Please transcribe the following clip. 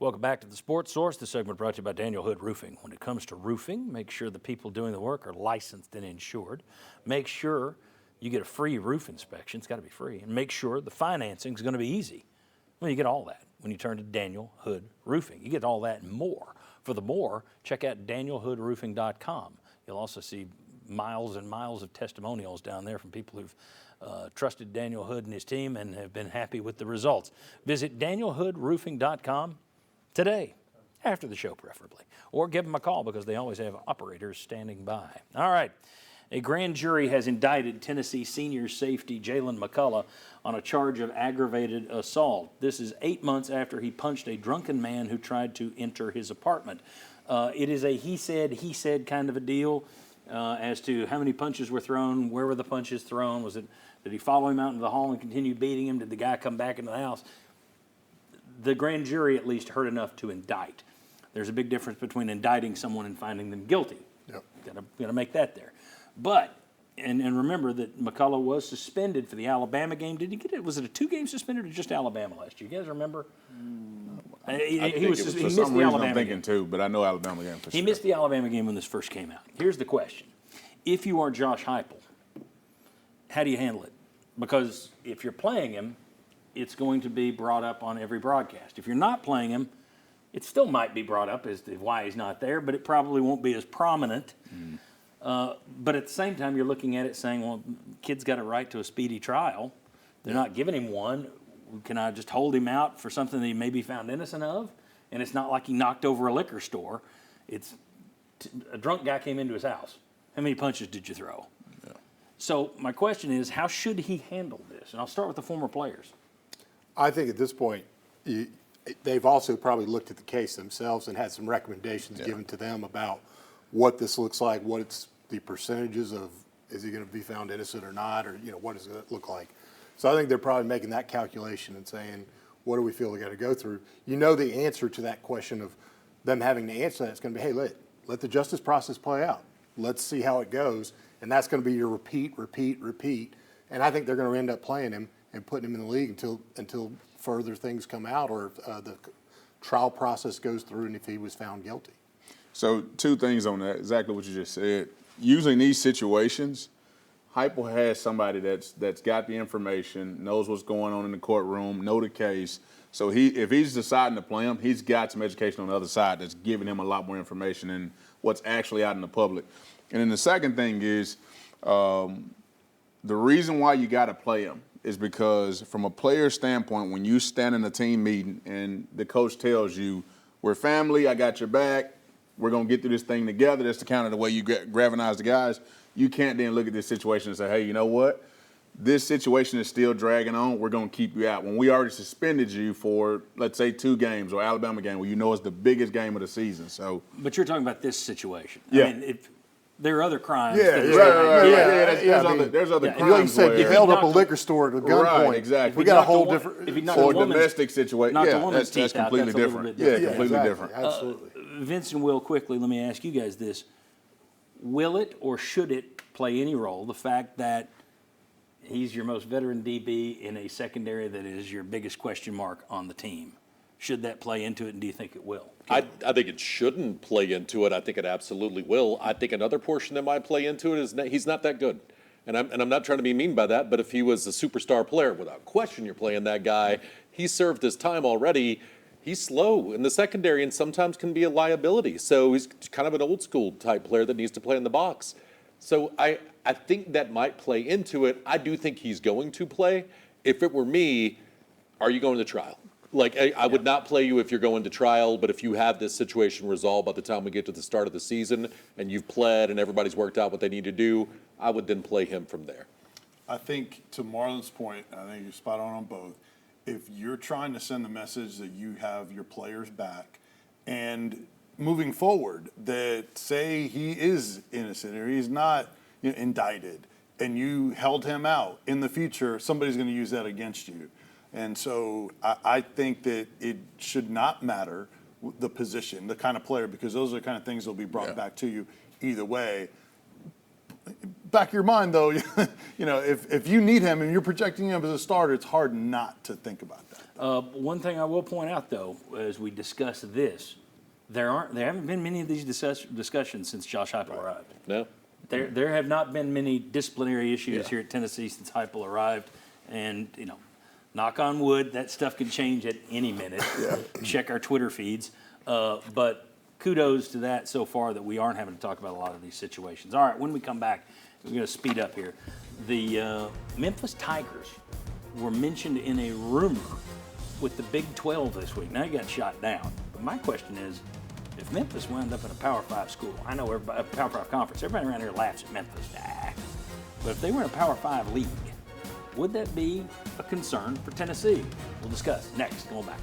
Welcome back to the Sports Source. This segment brought to you by Daniel Hood Roofing. When it comes to roofing, make sure the people doing the work are licensed and insured. Make sure you get a free roof inspection. It's got to be free. And make sure the financing is going to be easy. Well, you get all that when you turn to Daniel Hood Roofing. You get all that and more. For the more, check out danielhoodroofing.com. You'll also see miles and miles of testimonials down there from people who've trusted Daniel Hood and his team and have been happy with the results. Visit danielhoodroofing.com today, after the show preferably, or give them a call because they always have operators standing by. All right, a grand jury has indicted Tennessee senior safety Jaylen McCullough on a charge of aggravated assault. This is 8 months after he punched a drunken man who tried to enter his apartment. It is a he said kind of a deal as to how many punches were thrown, where were the punches thrown, did he follow him out into the hall and continue beating him, did the guy come back into the house? The grand jury at least heard enough to indict. There's a big difference between indicting someone and finding them guilty. Yep. Gotta make that there. But, and remember that McCullough was suspended for the Alabama game. Did he get it? Was it a 2-game suspended or just Alabama last year? You guys remember? He missed the Alabama I'm thinking game. too, but I know Alabama game for sure. He missed the Alabama game when this first came out. Here's the question. If you are Josh Heupel, how do you handle it? Because if you're playing him, it's going to be brought up on every broadcast. If you're not playing him, it still might be brought up as to why he's not there, but it probably won't be as prominent. But at the same time, you're looking at it saying, well, kid's got a right to a speedy trial. They're not giving him one. Can I just hold him out for something that he may be found innocent of? And it's not like he knocked over a liquor store. It's a drunk guy came into his house. How many punches did you throw? Yeah. So my question is, how should he handle this? And I'll start with the former players. I think at this point, they've also probably looked at the case themselves and had some recommendations given to them about what this looks like, what it's the percentages of, is he going to be found innocent or not, or what does it look like? So I think they're probably making that calculation and saying, what do we feel we got to go through? The answer to that question of them having to answer that is going to be, hey, let the justice process play out. Let's see how it goes, and that's going to be your repeat. And I think they're going to end up playing him and putting him in the league until further things come out or the trial process goes through and if he was found guilty. So 2 things on that, exactly what you just said. Usually in these situations, Heupel has somebody that's got the information, knows what's going on in the courtroom, know the case. So if he's deciding to play him, he's got some education on the other side that's giving him a lot more information than what's actually out in the public. And then the second thing is the reason why you got to play him is because from a player standpoint, when you stand in a team meeting and the coach tells you, we're family, I got your back, we're going to get through this thing together, that's the kind of the way you galvanize the guys, you can't then look at this situation and say, hey, you know what? This situation is still dragging on, we're going to keep you out. When we already suspended you for, let's say, 2 games or Alabama game, where it's the biggest game of the season. So, but you're talking about this situation. Yeah. I mean, there are other crimes. There's other crimes. Like you said, you where- held up a liquor store at a gunpoint. Right, exactly. We got a whole different. If he knocked or a woman's- domestic situation. knocked a Yeah, woman's that's teeth out, completely that's a little different. bit different. Yeah, completely exactly. different. Absolutely. Vince and Will, quickly, let me ask you guys this. Will it or should it play any role, the fact that he's your most veteran DB in a secondary that is your biggest question mark on the team? Should that play into it, and do you think it will? I think it shouldn't play into it. I think it absolutely will. I think another portion that might play into it is that he's not that good. And I'm not trying to be mean by that, but if he was a superstar player, without question you're playing that guy. He served his time already. He's slow in the secondary and sometimes can be a liability. So he's kind of an old school type player that needs to play in the box. So I think that might play into it. I do think he's going to play. If it were me, are you going to trial? Like, I would not play you if you're going to trial, but if you have this situation resolved by the time we get to the start of the season and you've pled and everybody's worked out what they need to do, I would then play him from there. I think to Marlon's point, I think you're spot on both. If you're trying to send the message that you have your players back and moving forward, that say he is innocent or he's not indicted and you held him out, in the future, somebody's going to use that against you. And so I think that it should not matter the position, the kind of player, because those are the kind of things that will be brought back to you either way. back of your mind, though, if you need him and you're projecting him as a starter, it's hard not to think about that. One thing I will point out, though, as we discuss this, there haven't been many of these discussions since Josh Heupel arrived. No? There have not been many disciplinary issues here at Tennessee since Heupel arrived, and knock on wood, that stuff can change at any minute. Check our Twitter feeds, but kudos to that so far that we aren't having to talk about a lot of these situations. All right, when we come back, we're going to speed up here. The Memphis Tigers were mentioned in a rumor with the Big 12 this week. Now, he got shot down, but my question is, if Memphis wound up in a Power 5 school, I know everybody, a Power 5 conference, everybody around here laughs at Memphis. But if they were in a Power 5 league, would that be a concern for Tennessee? We'll discuss next. Going back.